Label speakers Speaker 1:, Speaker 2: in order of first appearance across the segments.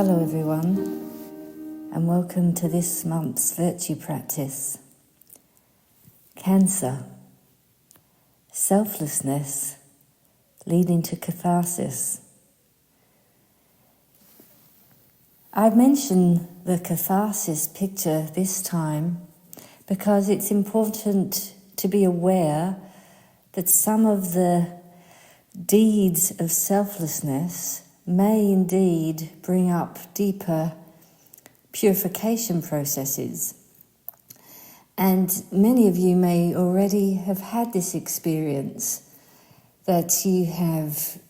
Speaker 1: Hello everyone, and welcome to this month's virtue practice. Cancer, selflessness leading to catharsis. I mention the catharsis picture this time because it's important to be aware that some of the deeds of selflessness may indeed bring up deeper purification processes. And many of you may already have had this experience, that you have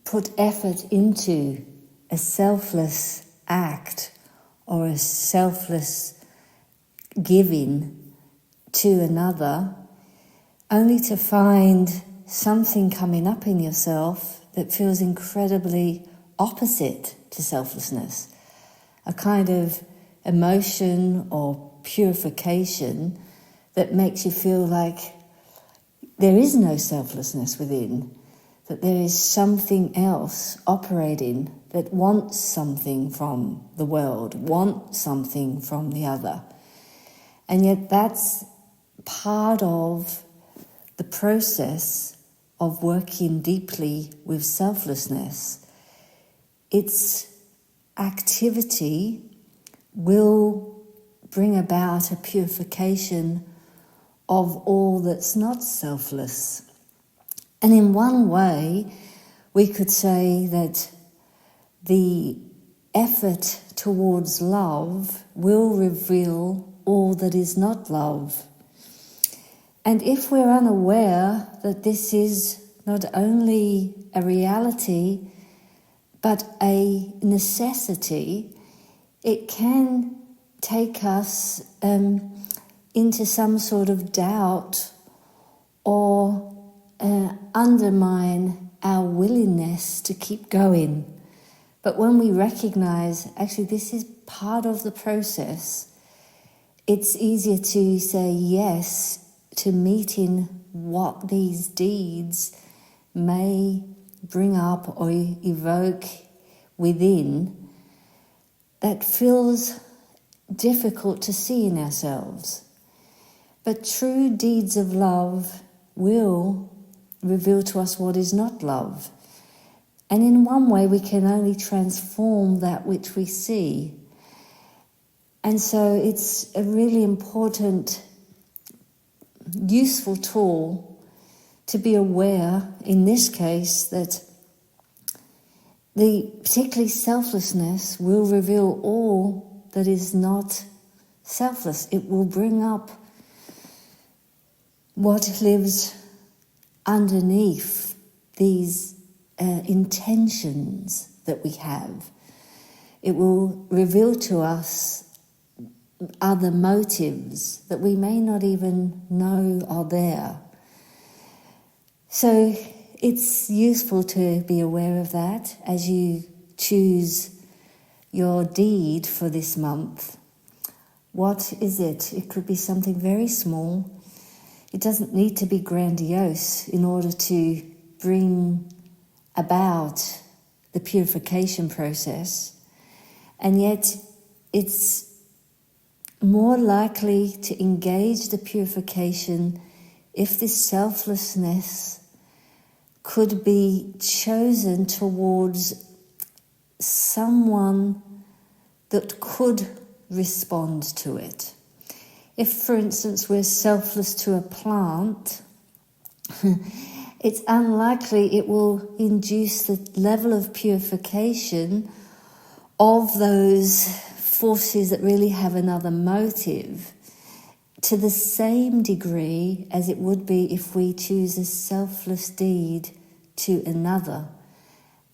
Speaker 1: put effort into a selfless act or a selfless giving to another, only to find something coming up in yourself that feels incredibly opposite to selflessness, a kind of emotion or purification that makes you feel like there is no selflessness within, that there is something else operating that wants something from the world, wants something from the other. And yet that's part of the process of working deeply with selflessness. Its activity will bring about a purification of all that's not selfless. And in one way, we could say that the effort towards love will reveal all that is not love. And if we're unaware that this is not only a reality, but a necessity, it can take us into some sort of doubt or undermine our willingness to keep going. But when we recognize, actually, this is part of the process, it's easier to say yes to meeting what these deeds may bring up or evoke within that feels difficult to see in ourselves. But true deeds of love will reveal to us what is not love. And in one way, we can only transform that which we see. And so it's a really important, useful tool to be aware, in this case, that the particularly selflessness will reveal all that is not selfless. It will bring up what lives underneath these intentions that we have. It will reveal to us other motives that we may not even know are there. So it's useful to be aware of that as you choose your deed for this month. What is it? It could be something very small. It doesn't need to be grandiose in order to bring about the purification process. And yet it's more likely to engage the purification if this selflessness could be chosen towards someone that could respond to it. If, for instance, we're selfless to a plant, it's unlikely it will induce the level of purification of those forces that really have another motive to the same degree as it would be if we choose a selfless deed to another.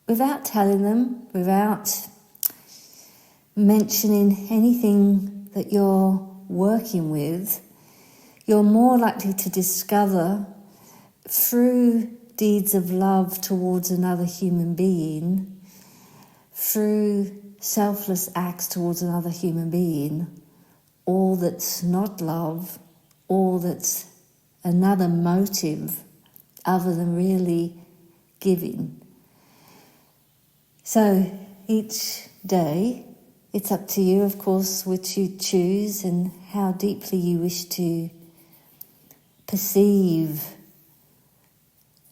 Speaker 1: Without telling them, without mentioning anything that you're working with, you're more likely to discover through deeds of love towards another human being, through selfless acts towards another human being, all that's not love, all that's another motive other than really giving. So each day, it's up to you, of course, which you choose and how deeply you wish to perceive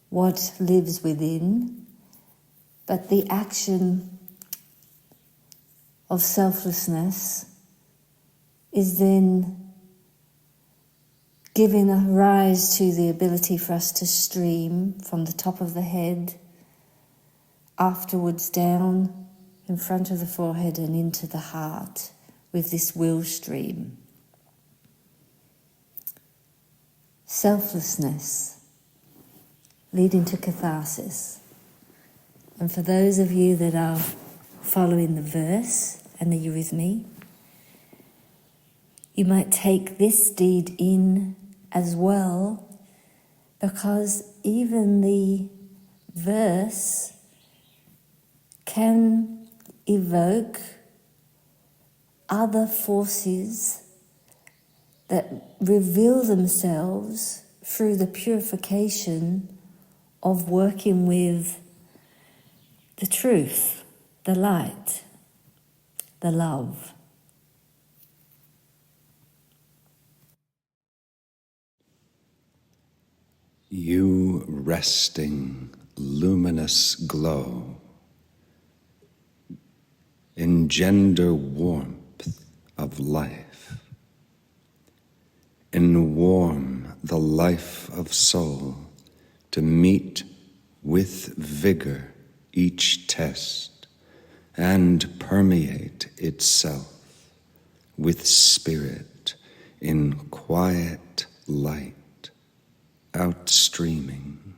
Speaker 1: what lives within. But the action of selflessness is then giving a rise to the ability for us to stream from the top of the head, afterwards down in front of the forehead and into the heart with this will stream. Selflessness leading to catharsis. And for those of you that are following the verse and the eurythmy, you might take this deed in as well, because even the verse can evoke other forces that reveal themselves through the purification of working with the truth, the light, the love.
Speaker 2: You resting, luminous glow, engender warmth of life, enwarm the life of soul to meet with vigor each test and permeate itself with spirit in quiet light, outstreaming.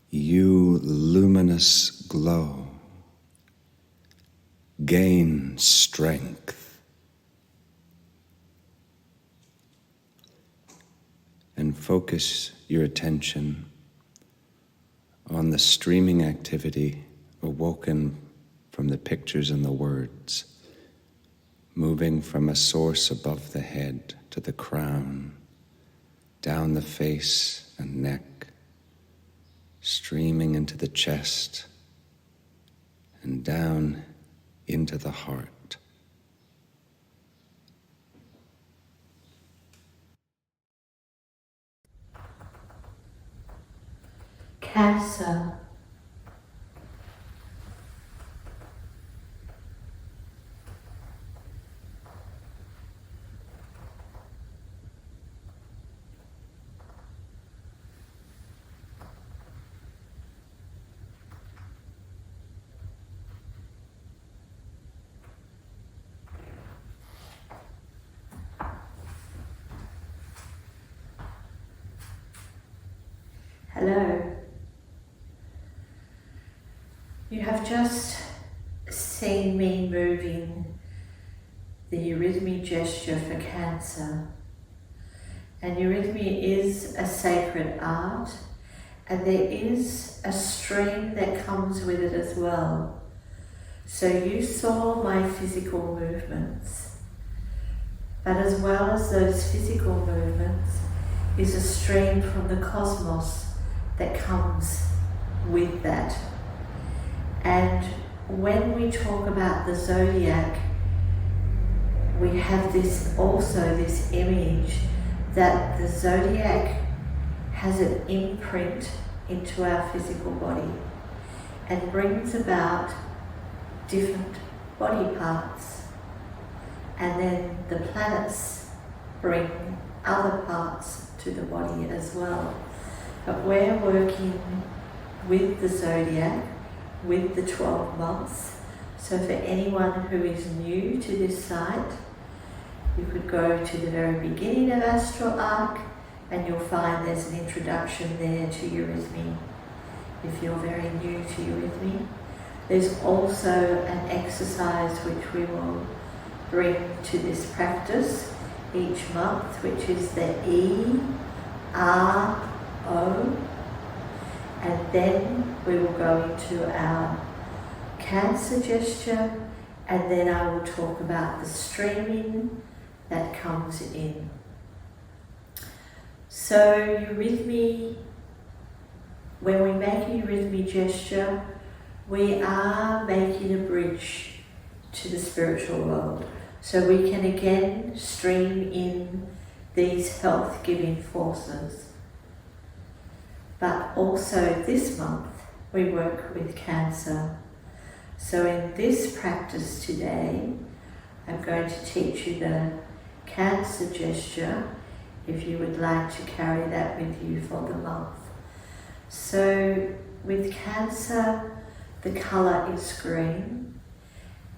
Speaker 2: You luminous glow, gain strength, and focus your attention on the streaming activity awoken from the pictures and the words, moving from a source above the head to the crown, down the face and neck, streaming into the chest and down into the heart.
Speaker 3: Cancer. Hello. You have just seen me moving the eurythmy gesture for Cancer. And eurythmy is a sacred art, and there is a stream that comes with it as well. So you saw my physical movements, but as well as those physical movements is a stream from the cosmos that comes with that. And when we talk about the zodiac, we have this image that the zodiac has an imprint into our physical body and brings about different body parts. And then the planets bring other parts to the body as well. But we're working with the zodiac, with the 12 months. So for anyone who is new to this site, you could go to the very beginning of Astral Arc and you'll find there's an introduction there to eurythmy. If you're very new to eurythmy, there's also an exercise which we will bring to this practice each month, which is the E-R-O, and then we will go into our Cancer gesture, and then I will talk about the streaming that comes in. So eurythmy, when we make a eurythmy gesture, we are making a bridge to the spiritual world. So we can again stream in these health-giving forces. But also this month we work with Cancer. So in this practice today, I'm going to teach you the Cancer gesture, if you would like to carry that with you for the month. So with Cancer, the colour is green,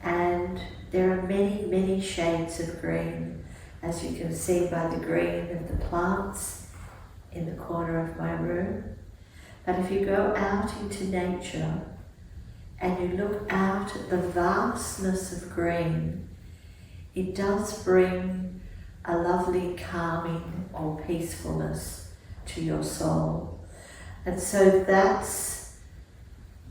Speaker 3: and there are many, many shades of green, as you can see by the green of the plants in the corner of my room. But if you go out into nature and you look out at the vastness of green, it does bring a lovely calming or peacefulness to your soul. And so that's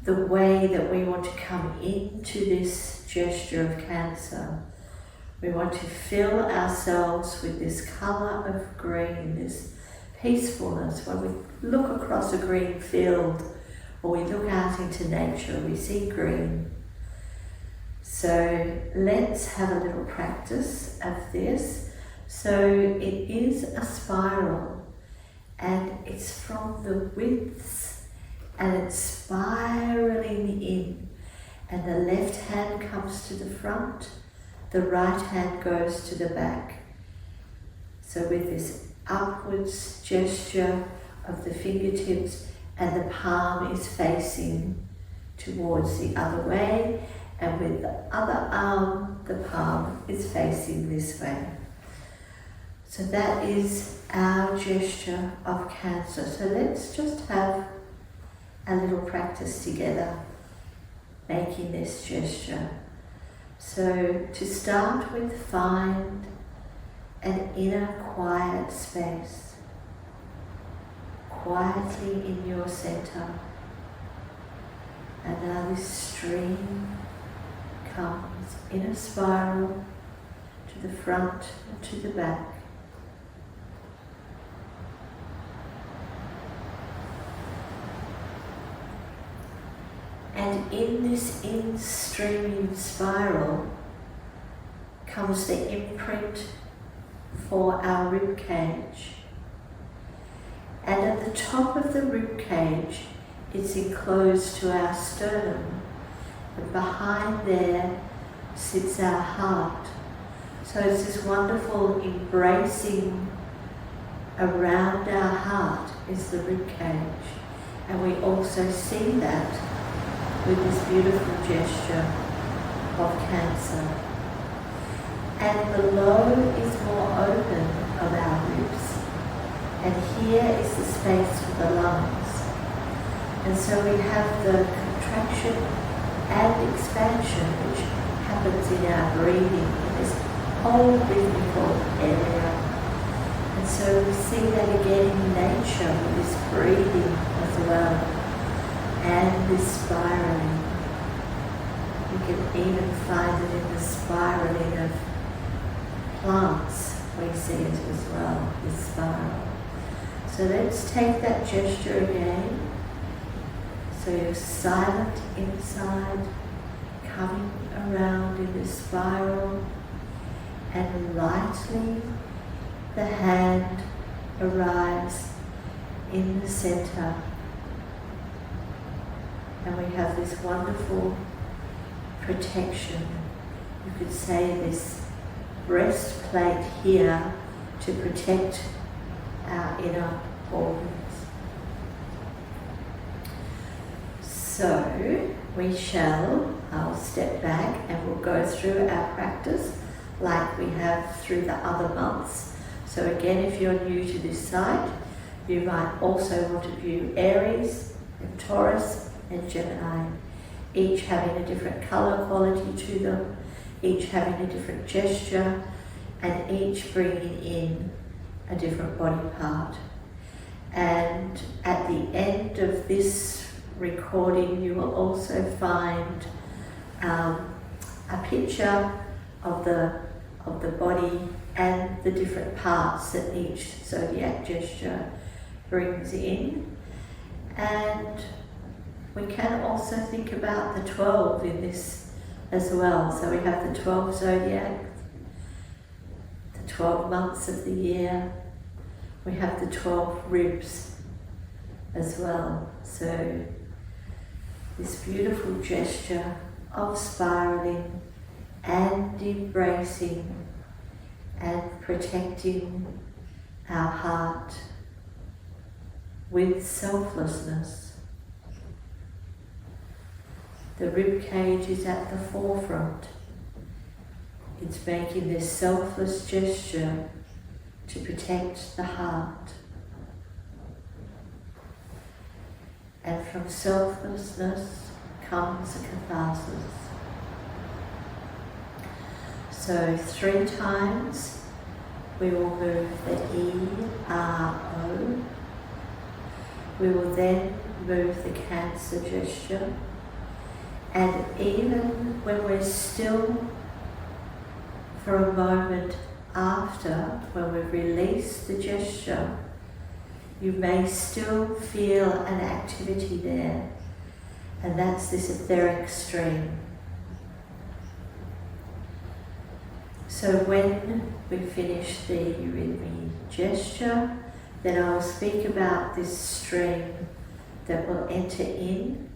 Speaker 3: the way that we want to come into this gesture of Cancer. We want to fill ourselves with this colour of green, this peacefulness. When we look across a green field or we look out into nature, we see green. So let's have a little practice of this. So it is a spiral, and it's from the widths, and it's spiraling in, and the left hand comes to the front, the right hand goes to the back. So with this upwards gesture of the fingertips, and the palm is facing towards the other way, and with the other arm, the palm is facing this way. So that is our gesture of Cancer. So let's just have a little practice together, making this gesture. So to start with, find an inner quiet space, quietly in your center. And now this stream comes in a spiral to the front and to the back. And in this in-streaming spiral comes the imprint for our rib cage. And at the top of the rib cage, it's enclosed to our sternum. And behind there sits our heart. So it's this wonderful embracing around our heart is the rib cage. And we also see that with this beautiful gesture of Cancer. And below is more open of our ribs. And here is the space for the lungs. And so we have the contraction and expansion which happens in our breathing in this whole rhythmical area. And so we see that again in nature with this breathing as well. And this spiraling. You can even find it in the spiraling of plants. We see it as well, this spiral. So let's take that gesture again. So you're silent inside, coming around in this spiral, and lightly the hand arrives in the center. And we have this wonderful protection. You could say this breastplate here to protect our inner organs. So I'll step back and we'll go through our practice like we have through the other months. So again, if you're new to this site, you might also want to view Aries and Taurus and Gemini, each having a different color quality to them, each having a different gesture, and each bringing in a different body part. And at the end of this recording, you will also find a picture of the body and the different parts that each zodiac gesture brings in. And We can also think about the 12 in this as well. So we have the 12 zodiac, the 12 months of the year. We have the 12 ribs as well. So this beautiful gesture of spiraling and embracing and protecting our heart with selflessness. The rib cage is at the forefront. It's making this selfless gesture to protect the heart. And from selflessness comes a catharsis. So 3 times we will move the E-R-O. We will then move the Cancer gesture. And even when we're still for a moment after, when we've released the gesture, you may still feel an activity there, and that's this etheric stream. So when we finish the eurythmy gesture, then I will speak about this stream that will enter in,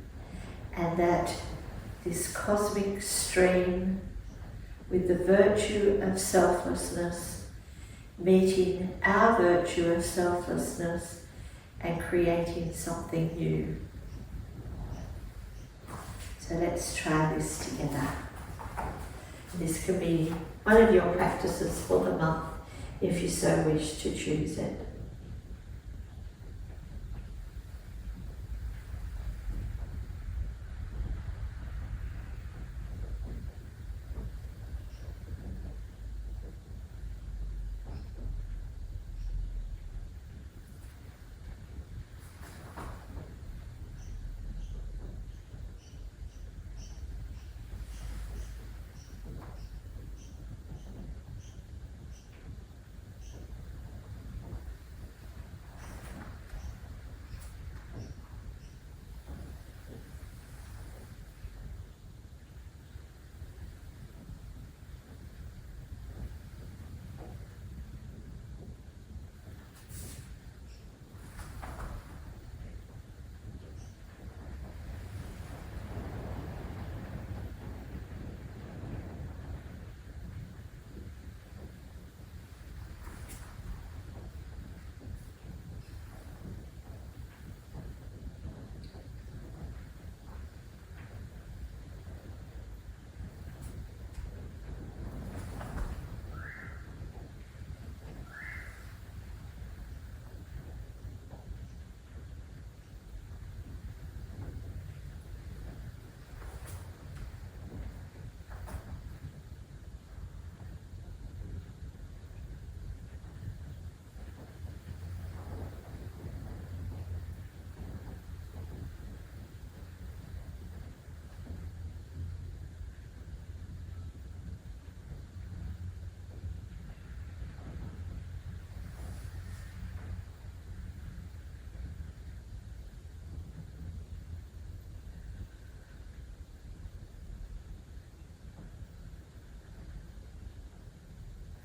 Speaker 3: and that this cosmic stream with the virtue of selflessness meeting our virtue of selflessness and creating something new. So let's try this together. This can be one of your practices for the month if you so wish to choose it.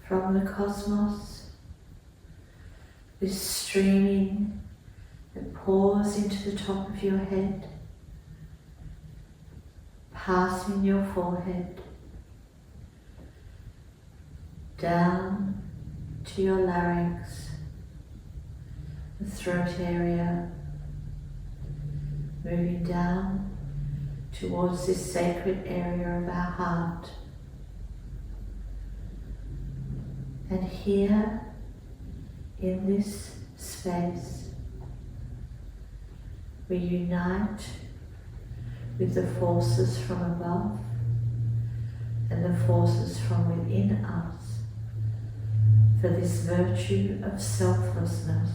Speaker 3: From the cosmos, this streaming that pours into the top of your head, passing your forehead, down to your larynx, the throat area, moving down towards this sacred area of our heart. And here, in this space, we unite with the forces from above and the forces from within us for this virtue of selflessness.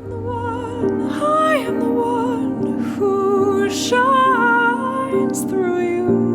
Speaker 4: I am the one who shines through you.